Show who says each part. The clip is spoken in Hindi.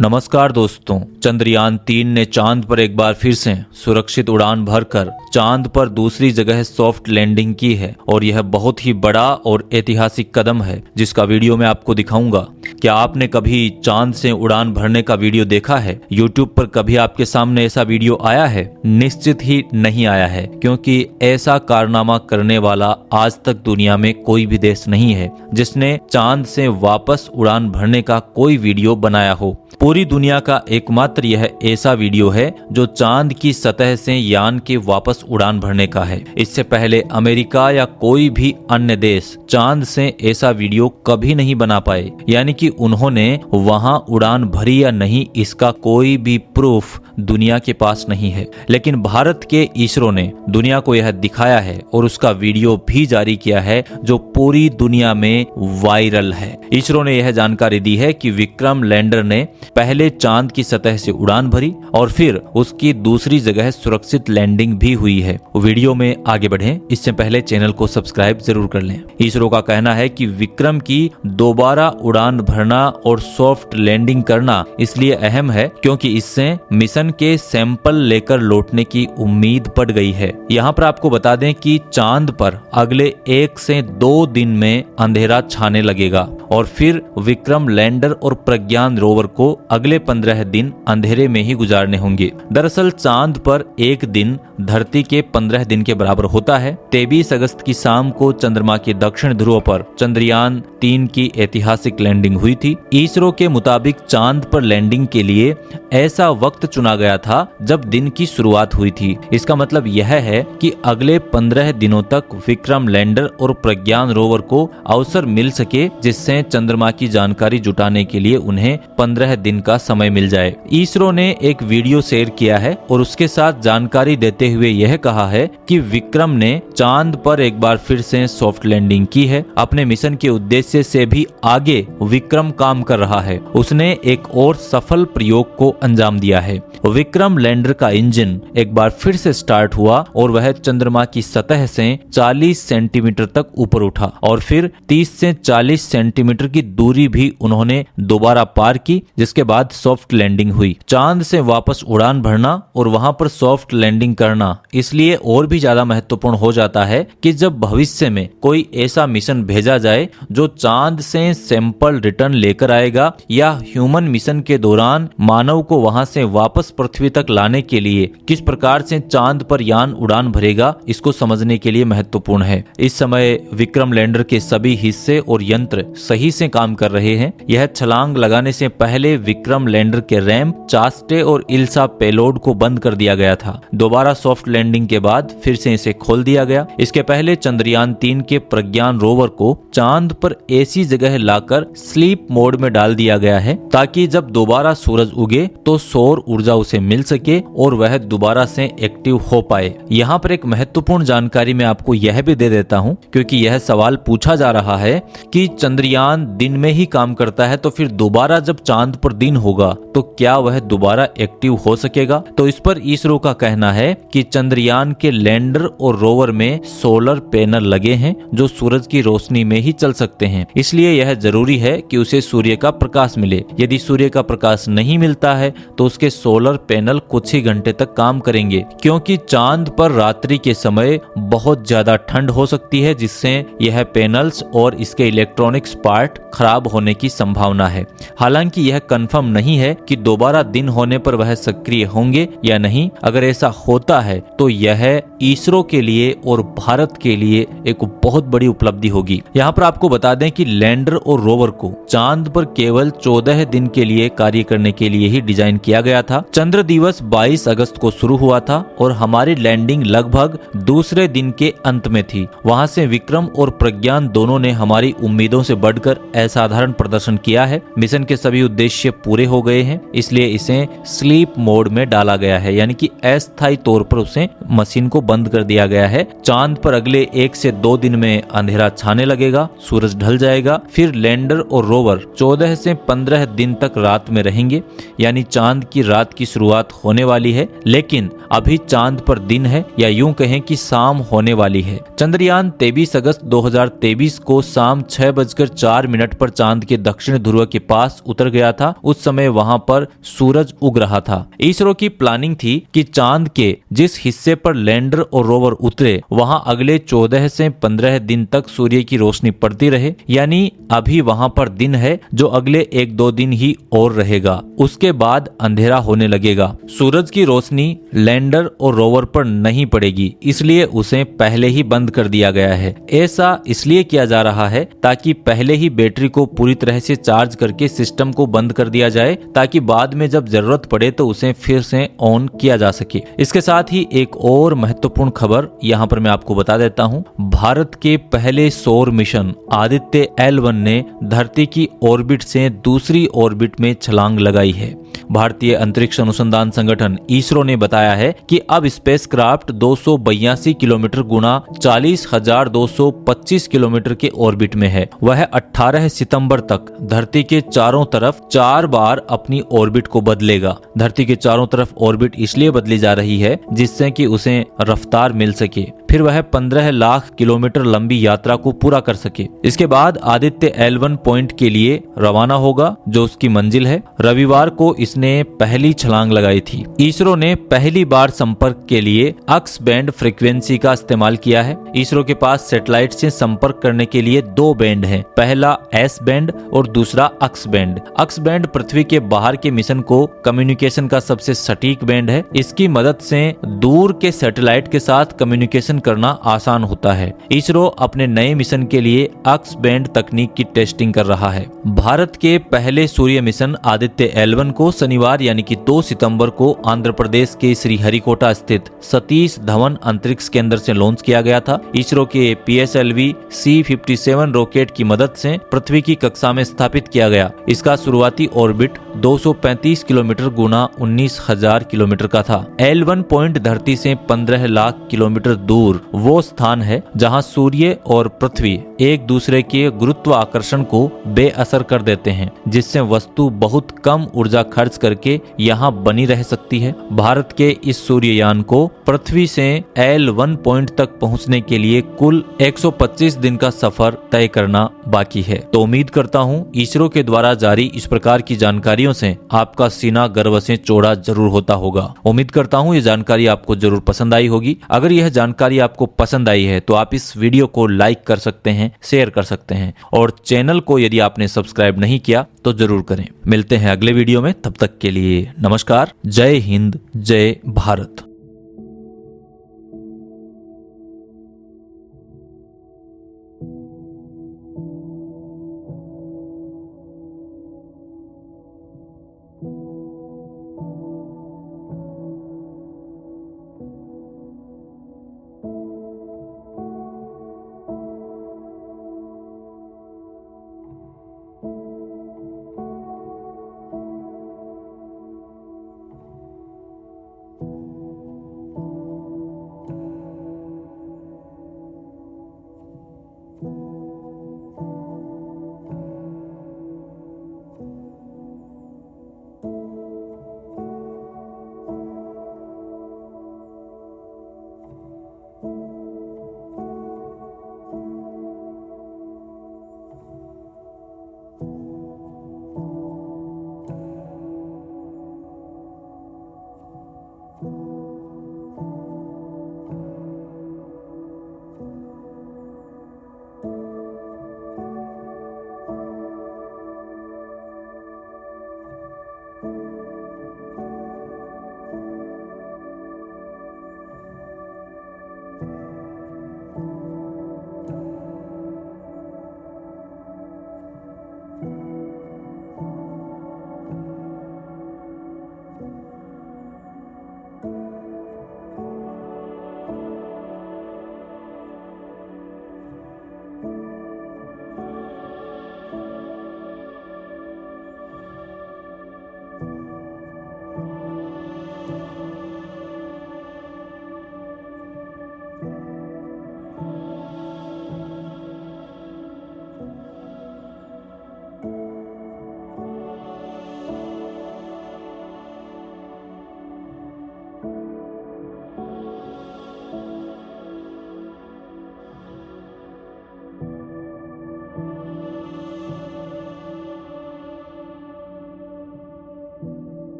Speaker 1: नमस्कार दोस्तों, चंद्रयान-3 ने चांद पर एक बार फिर से सुरक्षित उड़ान भरकर चांद पर दूसरी जगह सॉफ्ट लैंडिंग की है और यह बहुत ही बड़ा और ऐतिहासिक कदम है जिसका वीडियो मैं आपको दिखाऊंगा। क्या आपने कभी चांद से उड़ान भरने का वीडियो देखा है? YouTube पर कभी आपके सामने ऐसा वीडियो आया है? निश्चित ही नहीं आया है, क्योंकि ऐसा कारनामा करने वाला आज तक दुनिया में कोई भी देश नहीं है जिसने चांद से वापस उड़ान भरने का कोई वीडियो बनाया हो। पूरी दुनिया का एकमात्र यह ऐसा वीडियो है जो चांद की सतह से यान के वापस उड़ान भरने का है। इससे पहले अमेरिका या कोई भी अन्य देश चांद से ऐसा वीडियो कभी नहीं बना पाए, यानी कि उन्होंने वहां उड़ान भरी या नहीं इसका कोई भी प्रूफ दुनिया के पास नहीं है। लेकिन भारत के इसरो ने दुनिया को यह दिखाया है और उसका वीडियो भी जारी किया है जो पूरी दुनिया में वायरल है। इसरो ने यह जानकारी दी है कि विक्रम लैंडर ने पहले चांद की सतह से उड़ान भरी और फिर उसकी दूसरी जगह सुरक्षित लैंडिंग भी हुई है। वीडियो में आगे बढ़ें इससे पहले चैनल को सब्सक्राइब जरूर कर लें। इसरो का कहना है कि विक्रम की दोबारा उड़ान भरना और सॉफ्ट लैंडिंग करना इसलिए अहम है क्योंकि इससे मिशन के सैंपल लेकर लौटने की उम्मीद बढ़ गई है। यहाँ पर आपको बता दें कि चांद पर अगले 1 से 2 दिन में अंधेरा छाने लगेगा और फिर विक्रम लैंडर और प्रज्ञान रोवर को अगले 15 दिन अंधेरे में ही गुजारने होंगे। दरअसल चांद पर एक दिन धरती के 15 दिन के बराबर होता है। 23 अगस्त की शाम को चंद्रमा के दक्षिण ध्रुव पर चंद्रयान-3 की ऐतिहासिक लैंडिंग हुई थी। इसरो के मुताबिक चांद पर लैंडिंग के लिए ऐसा वक्त चुना गया था जब दिन की शुरुआत हुई थी। इसका मतलब यह है कि अगले 15 दिनों तक विक्रम लैंडर और प्रज्ञान रोवर को अवसर मिल सके जिससे चंद्रमा की जानकारी जुटाने के लिए उन्हें 15 दिन का समय मिल जाए। इसरो ने एक वीडियो शेयर किया है और उसके साथ जानकारी देते हुए यह कहा है कि विक्रम ने चांद पर एक बार फिर से सॉफ्ट लैंडिंग की है। अपने मिशन के उद्देश्य से भी आगे विक्रम काम कर रहा है। उसने एक और सफल प्रयोग को अंजाम दिया है। विक्रम लैंडर का इंजन एक बार फिर से स्टार्ट हुआ और वह चंद्रमा की सतह से 40 सेंटीमीटर तक ऊपर उठा और फिर 30 से 40 सेंटीमीटर की दूरी भी उन्होंने दोबारा पार की, जिसके बाद सॉफ्ट लैंडिंग हुई। चांद से वापस उड़ान भरना और वहां पर सॉफ्ट लैंडिंग करना इसलिए और भी ज्यादा महत्वपूर्ण हो जाता है कि जब भविष्य में कोई ऐसा मिशन भेजा जाए जो चांद से सैंपल रिटर्न लेकर आएगा या ह्यूमन मिशन के दौरान मानव को वहां से वापस पृथ्वी तक लाने के लिए किस प्रकार से चांद पर यान उड़ान भरेगा, इसको समझने के लिए महत्वपूर्ण है। इस समय विक्रम लैंडर के सभी हिस्से और यंत्र सही से काम कर रहे हैं। यह छलांग लगाने से पहले विक्रम लैंडर के रैंप, चास्टे और इल्सा पेलोड को बंद कर दिया गया था। दोबारा सॉफ्ट लैंडिंग के बाद फिर से इसे खोल दिया गया। इसके पहले चंद्रयान-3 के प्रज्ञान रोवर को चांद पर ऐसी जगह लाकर स्लीप मोड में डाल दिया गया है ताकि जब दोबारा सूरज उगे तो सौर ऊर्जा उसे मिल सके और वह दोबारा से एक्टिव हो पाए। यहाँ पर एक महत्वपूर्ण जानकारी मैं आपको यह भी दे देता हूँ, क्योंकि यह सवाल पूछा जा रहा है कि चंद्रयान दिन में ही काम करता है तो फिर दोबारा जब चांद पर दिन होगा तो क्या वह दोबारा एक्टिव हो सकेगा? तो इस पर इसरो का कहना है कि चंद्रयान के लैंडर और रोवर में सोलर पैनल लगे हैं जो सूरज की रोशनी में ही चल सकते हैं। इसलिए यह जरूरी है कि उसे सूर्य का प्रकाश मिले। यदि सूर्य का प्रकाश नहीं मिलता है तो उसके सोलर पैनल कुछ ही घंटे तक काम करेंगे, क्योंकि चांद पर रात्रि के समय बहुत ज्यादा ठंड हो सकती है जिससे यह पैनल्स और इसके इलेक्ट्रॉनिक्स पार्ट खराब होने की संभावना है। हालांकि यह कंफर्म नहीं है कि दोबारा दिन होने पर वह सक्रिय होंगे या नहीं। अगर ऐसा होता है तो यह इसरो के लिए और भारत के लिए एक बहुत बड़ी उपलब्धि होगी। यहाँ पर आपको बता दें कि लैंडर और रोवर को चांद पर केवल 14 दिन के लिए कार्य करने के लिए ही डिजाइन किया गया था। चंद्र दिवस 22 अगस्त को शुरू हुआ था और हमारी लैंडिंग लगभग दूसरे दिन के अंत में थी। वहां से विक्रम और प्रज्ञान दोनों ने हमारी उम्मीदों से बढ़कर असाधारण प्रदर्शन किया है। मिशन के सभी उद्देश्य पूरे हो गए हैं, इसलिए इसे स्लीप मोड में डाला गया है, यानी कि अस्थायी तौर पर उसे मशीन को बंद कर दिया गया है। चांद पर अगले 1 से 2 दिन में अंधेरा छाने लगेगा, सूरज ढल जाएगा, फिर लैंडर और रोवर 14 से 15 दिन तक रात में रहेंगे, यानी चांद की रात की शुरुआत होने वाली है। लेकिन अभी चांद पर दिन है, या यूं कहें कि शाम होने वाली है। चंद्रयान 23 अगस्त 2023 को शाम 6:04 4 मिनट पर चांद के दक्षिण ध्रुव के पास उतर गया था। उस समय वहां पर सूरज उग रहा था। इसरो की प्लानिंग थी कि चांद के जिस हिस्से पर लैंडर और रोवर उतरे वहां अगले 14 से 15 दिन तक सूर्य की रोशनी पड़ती रहे, यानी अभी वहां पर दिन है जो अगले 1-2 दिन ही और रहेगा, उसके बाद अंधेरा होने लगेगा। सूरज की रोशनी लैंडर और रोवर पर नहीं पड़ेगी, इसलिए उसे पहले ही बंद कर दिया गया है। ऐसा इसलिए किया जा रहा है ताकि पहले ही बैटरी को पूरी तरह से चार्ज करके सिस्टम को बंद कर दिया जाए, ताकि बाद में जब जरूरत पड़े तो उसे फिर से ऑन किया जा सके। इसके साथ ही एक और महत्वपूर्ण खबर यहाँ पर मैं आपको बता देता हूँ। भारत के पहले सौर मिशन आदित्य L1 ने धरती की ऑर्बिट से दूसरी ऑर्बिट में छलांग लगाई है। भारतीय अंतरिक्ष अनुसंधान संगठन इसरो ने बताया है कि अब स्पेसक्राफ्ट 282 किलोमीटर गुना 40,225 किलोमीटर के ऑर्बिट में है। वह 18 सितंबर तक धरती के चारों तरफ 4 बार अपनी ऑर्बिट को बदलेगा। धरती के चारों तरफ ऑर्बिट इसलिए बदली जा रही है जिससे कि उसे रफ्तार मिल सके, फिर वह 15 लाख किलोमीटर लंबी यात्रा को पूरा कर सके। इसके बाद आदित्य L1 पॉइंट के लिए रवाना होगा जो उसकी मंजिल है। रविवार को इसने पहली छलांग लगाई थी। इसरो ने पहली बार संपर्क के लिए अक्स बैंड फ्रीक्वेंसी का इस्तेमाल किया है। इसरो के पास सैटेलाइट से संपर्क करने के लिए 2 बैंड हैं, पहला एस बैंड और दूसरा अक्स बैंड। अक्स बैंड पृथ्वी के बाहर के मिशन को कम्युनिकेशन का सबसे सटीक बैंड है। इसकी मदद से दूर के सैटेलाइट के साथ कम्युनिकेशन करना आसान होता है। इसरो अपने नए मिशन के लिए अक्स बैंड तकनीक की टेस्टिंग कर रहा है। भारत के पहले सूर्य मिशन आदित्य L1 को शनिवार यानी कि 2 सितंबर को आंध्र प्रदेश के श्रीहरिकोटा स्थित सतीश धवन अंतरिक्ष केंद्र से लॉन्च किया गया था। इसरो के PSLV C-57 रॉकेट की मदद से पृथ्वी की कक्षा में स्थापित किया गया। इसका शुरुआती ऑर्बिट 235 किलोमीटर गुना 19,000 किलोमीटर का था। L1 पॉइंट धरती से 15 लाख किलोमीटर दूर वो स्थान है जहां सूर्य और पृथ्वी एक दूसरे के गुरुत्वाकर्षण को बेअसर कर देते हैं, जिससे वस्तु बहुत कम ऊर्जा खर्च करके यहाँ बनी रह सकती है। भारत के इस सूर्ययान को पृथ्वी से L1 पॉइंट तक पहुंचने के लिए कुल 125 दिन का सफर तय करना बाकी है। तो उम्मीद करता हूँ इसरो के द्वारा जारी इस प्रकार की जानकारियों से आपका सीना गर्व से चौड़ा जरूर होता होगा। उम्मीद करता हूँ ये जानकारी आपको जरूर पसंद आई होगी। अगर यह जानकारी आपको पसंद आई है तो आप इस वीडियो को लाइक कर सकते हैं, शेयर कर सकते हैं और चैनल को यदि आपने सब्सक्राइब नहीं किया तो जरूर करें। मिलते हैं अगले वीडियो में, तब तक के लिए नमस्कार। जय हिंद, जय भारत।